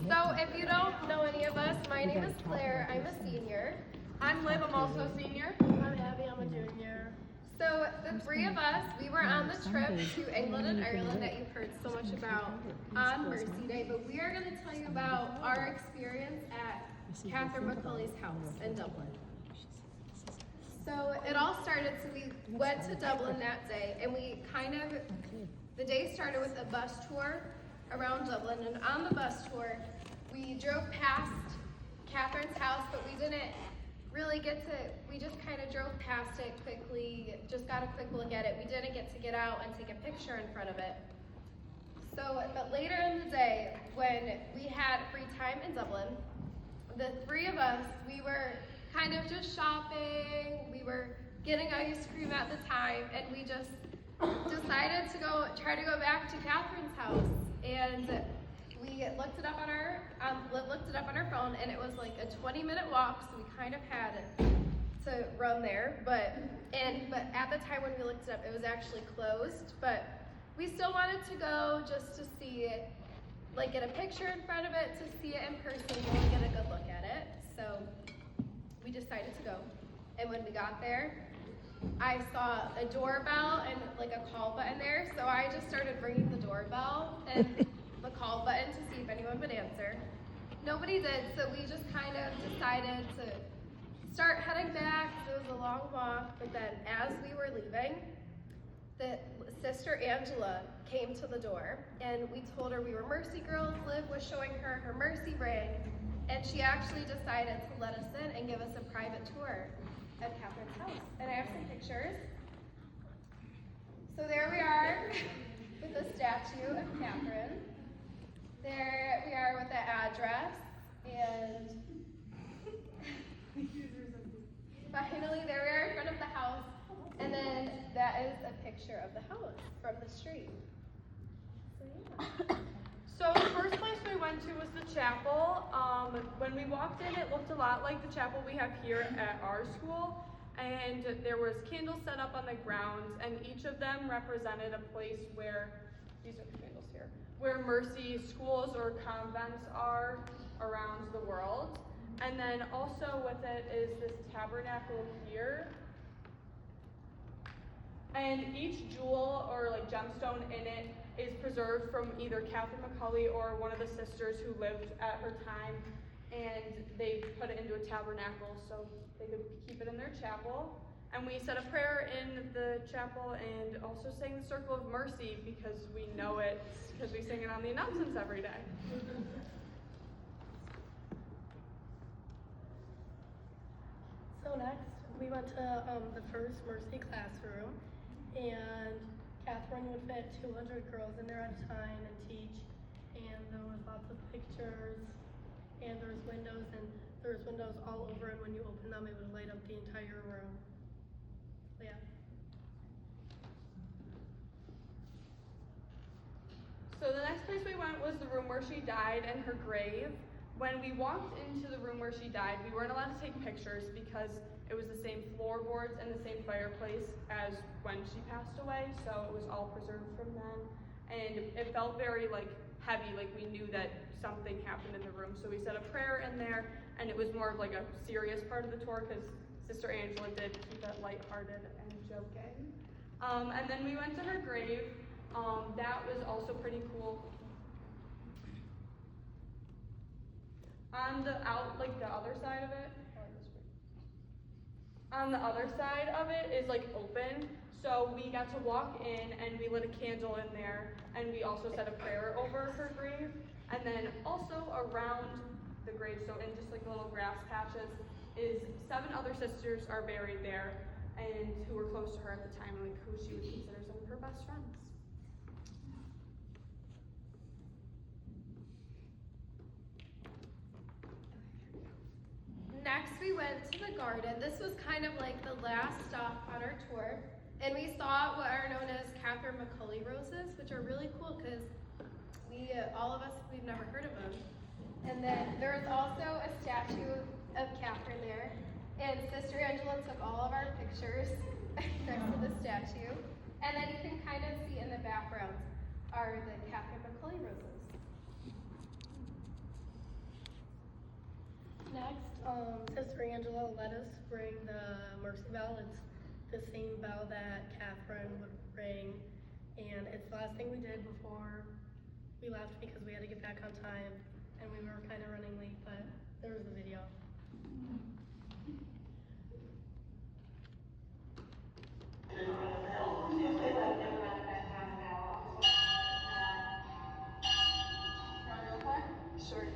So if you don't know any of us, my name is Claire. I'm a senior. I'm Liv, I'm also a senior. I'm Abby, I'm a junior. So the three of us, we were on the trip to England and Ireland that you've heard so much about on Mercy Day, but we are going to tell you about our experience at Catherine McAuley's house in Dublin. So it all started, so we went to Dublin that day, and the day started with a bus tour around Dublin, and on the bus tour, we drove past Catherine's house, but we didn't really we just kind of drove past it quickly, just got a quick look at it. We didn't get out and take a picture in front of it. So, but later in the day, when we had free time in Dublin, the three of us, we were kind of just shopping, we were getting ice cream at the time, and we just decided to try to go back to Catherine's house. And we looked it up on Liv looked it up on her phone, and it was like a 20-minute walk, so we kind of had to run there. But at the time when we looked it up, it was actually closed. But we still wanted to go just to see it, like get a picture in front of it, to see it in person, and get a good look at it. So we decided to go. And when we got there, I saw a doorbell and like a call button there, so I just started ringing the doorbell and the call button to see if anyone would answer. Nobody did, so we just kind of decided to start heading back. It was a long walk, but then as we were leaving, Sister Angela came to the door, and we told her we were Mercy Girls. Liv was showing her her Mercy ring, and she actually decided to let us in and give us a private tour of Catherine's house. And I have some pictures. So there we are with the statue of Catherine. There we are with the address, and finally there we are in front of the house, and then that is a picture of the house from the street. So yeah. So the first place we went to was the chapel. When we walked in, it looked a lot like the chapel we have here at our school, and there was candles set up on the grounds, and each of them represented a place where, these are the candles here, where Mercy schools or convents are around the world. And then also with it is this tabernacle here. And each jewel or like gemstone in it is preserved from either Catherine McAuley or one of the sisters who lived at her time, and they put it into a tabernacle so they could keep it in their chapel. And we said a prayer in the chapel and also sang the Circle of Mercy because we know it, because we sing it on the announcements every day. So next, we went to the first Mercy classroom, and Catherine would fit 200 girls in there at a time and teach, and there was lots of pictures, and there was windows all over, and when you open them, it would light up the entire room. So, yeah. So the next place we went was the room where she died and her grave. When we walked into the room where she died, we weren't allowed to take pictures because it was the same floorboards and the same fireplace as when she passed away, so it was all preserved from then. And it felt very heavy, like we knew that something happened in the room. So we said a prayer in there, and it was more of like a serious part of the tour because Sister Angela did keep it lighthearted and joking. And then we went to her grave. That was also pretty cool. On the other side of it, on the other side of it is open, so we got to walk in and we lit a candle in there, and we also said a prayer over her grave. And then also around the grave, so in just little grass patches, is 7 other sisters are buried there, and who were close to her at the time, who she would consider some of her best friends. Next, we went to the garden. This was kind of like the last stop on our tour. And we saw what are known as Catherine McAuley roses, which are really cool because all of us, we've never heard of them. And then there was also a statue of Catherine there. And Sister Angela took all of our pictures next to the statue. And then you can kind of see in the background are the Catherine McAuley roses. Next, Sister Angela let us ring the Mercy Bell. It's the same bell that Catherine would ring, and it's the last thing we did before we left because we had to get back on time, and we were kind of running late, but there's the video. Sure.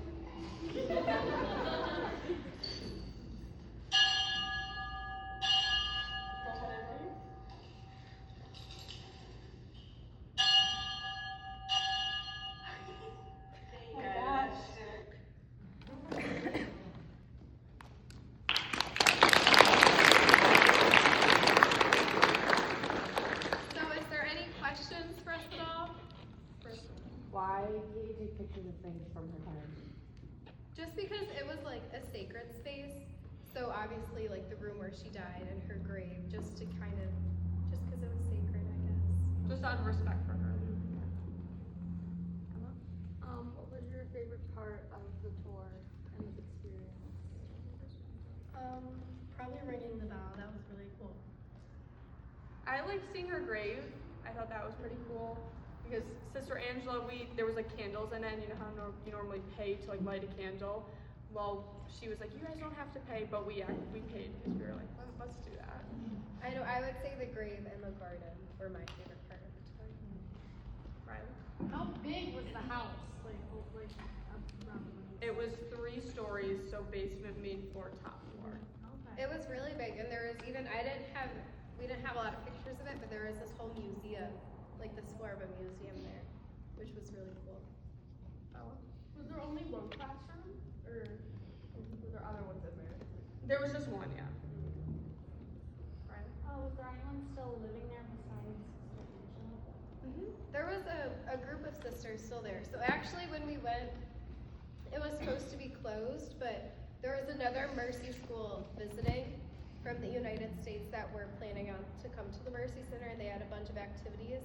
So is there any questions for us at all? Why do you take pictures of things from her time? Just because it was like a sacred space, so obviously like the room where she died and her grave, just to kind of, just because it was sacred, I guess. Just out of respect for her. What was your favorite part of the tour and this experience? Probably ringing the bell. That was really cool. I liked seeing her grave. I thought that was pretty cool. Because Sister Angela, there was like candles in it, and you know how you normally pay to like light a candle? Well, she was like, you guys don't have to pay, but we paid because we were like, let's do that. I know, I would say the grave and the garden were my favorite part of the tour. Riley? How big was the house? Like around It was 3 stories, so basement, main floor, top floor. It was really big, and there was even, we didn't have a lot of pictures of it, but there was this whole museum, like the floor of a museum there, which was really cool. Was there only one classroom, or were there other ones in there? There was just one, yeah. Riley? Was there anyone still living there besides Sister Angela? There was a group of sisters still there. So actually when we went, it was supposed to be closed, but there was another Mercy school visiting from the United States that were planning on to come to the Mercy Center, and they had a bunch of activities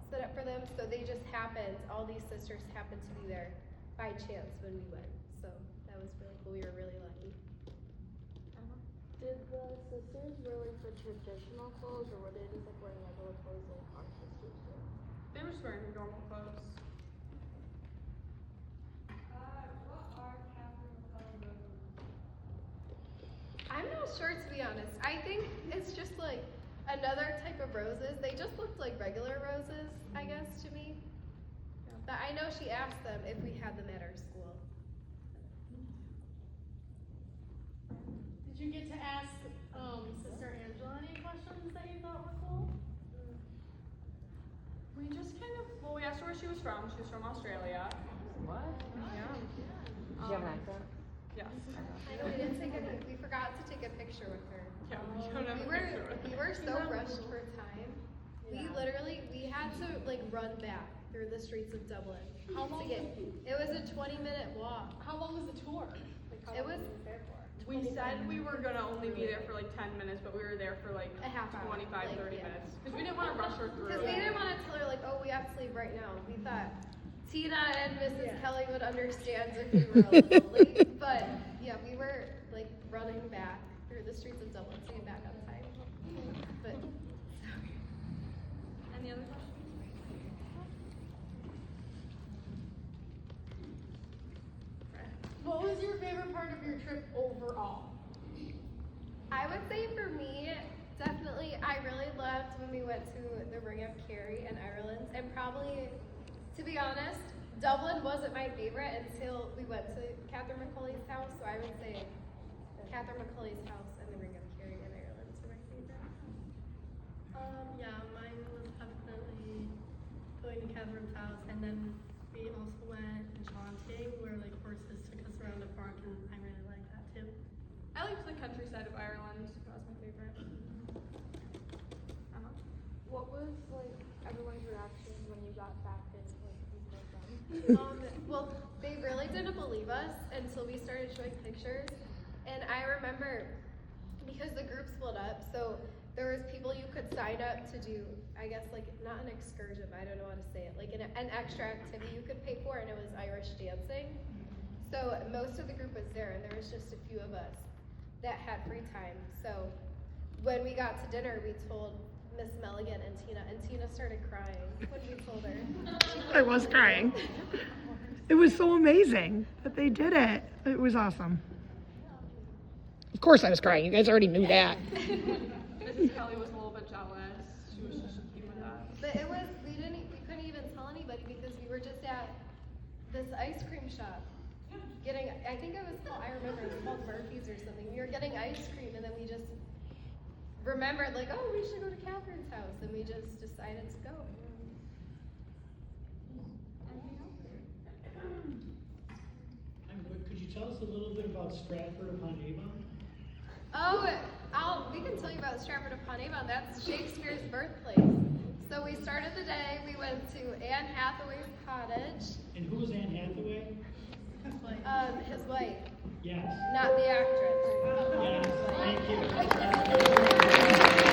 set up for them. So they just happened, all these sisters happened to be there by chance when we went. So that was really cool. We were really lucky. Did the sisters wear like the traditional clothes, or were they just like wearing regular clothes like our sisters do? They were just wearing normal clothes. I'm not sure, to be honest. I think it's just like another type of roses. They just looked like regular roses, I guess, to me. But I know she asked them if we had them at our school. Did you get to ask Sister Angela any questions that you thought were cool? We just kind of, we asked her where she was from. She was from Australia. What? Yeah. Did she have an accent? Yes. I know we forgot to take a picture with her. Yeah, we don't have a picture with We her. were so rushed for time. We had to like run back through the streets of Dublin. How long? It was a 20-minute walk. How long was the tour? Like how It long was- were you there for? We said we were gonna only be there for like 10 minutes, but we were there for like A half hour, 25, like, 30 yeah. minutes. Because we didn't want to rush her through. Because we didn't want to tell her like, oh, we have to leave right now. We thought Tina and Mrs. Kelly would understand if we were a little late. But yeah, we were like running back through the streets of Dublin to get back on time. But Any other questions? What was your favorite part of your trip overall? I would say for me, definitely, I really loved when we went to the Ring of Kerry in Ireland. And probably, to be honest, Dublin wasn't my favorite until we went to Catherine McAuley's house. So I would say Catherine McAuley's house and the Ring of Kerry in Ireland are my favorite. Yeah, mine was definitely going to Catherine's house, and then we also went jaunting where like horses took us around the park, and I really liked that too. I liked the countryside of Ireland. That was my favorite. What was like everyone's reaction when you got back in like with them? Well, they really didn't believe us until we started showing pictures. And I remember, because the group split up, so there was people you could sign up to do, I guess like, not an excursion, I don't know how to say it, like an extra activity you could pay for, and it was Irish dancing. So most of the group was there, and there was just a few of us that had free time. So when we got to dinner, we told Miss Melligan and Tina started crying when we told her. I was crying. It was so amazing that they did it. It was awesome. Of course I was crying. You guys already knew that. Mrs. Kelly was a little bit jealous. She was just cute with us. But it was, we couldn't even tell anybody because we were just at this ice cream shop getting, I think it was called, I remember it was called Murphy's or something. We were getting ice cream and then we just remembered like, oh, we should go to Catherine's house, and we just decided to go. Could you tell us a little bit about Stratford-upon-Avon? Oh, we can tell you about Stratford-upon-Avon. That's Shakespeare's birthplace. So we started the day, we went to Anne Hathaway's cottage. And who was Anne Hathaway? His wife, Yes. not the actress. Yes, thank you.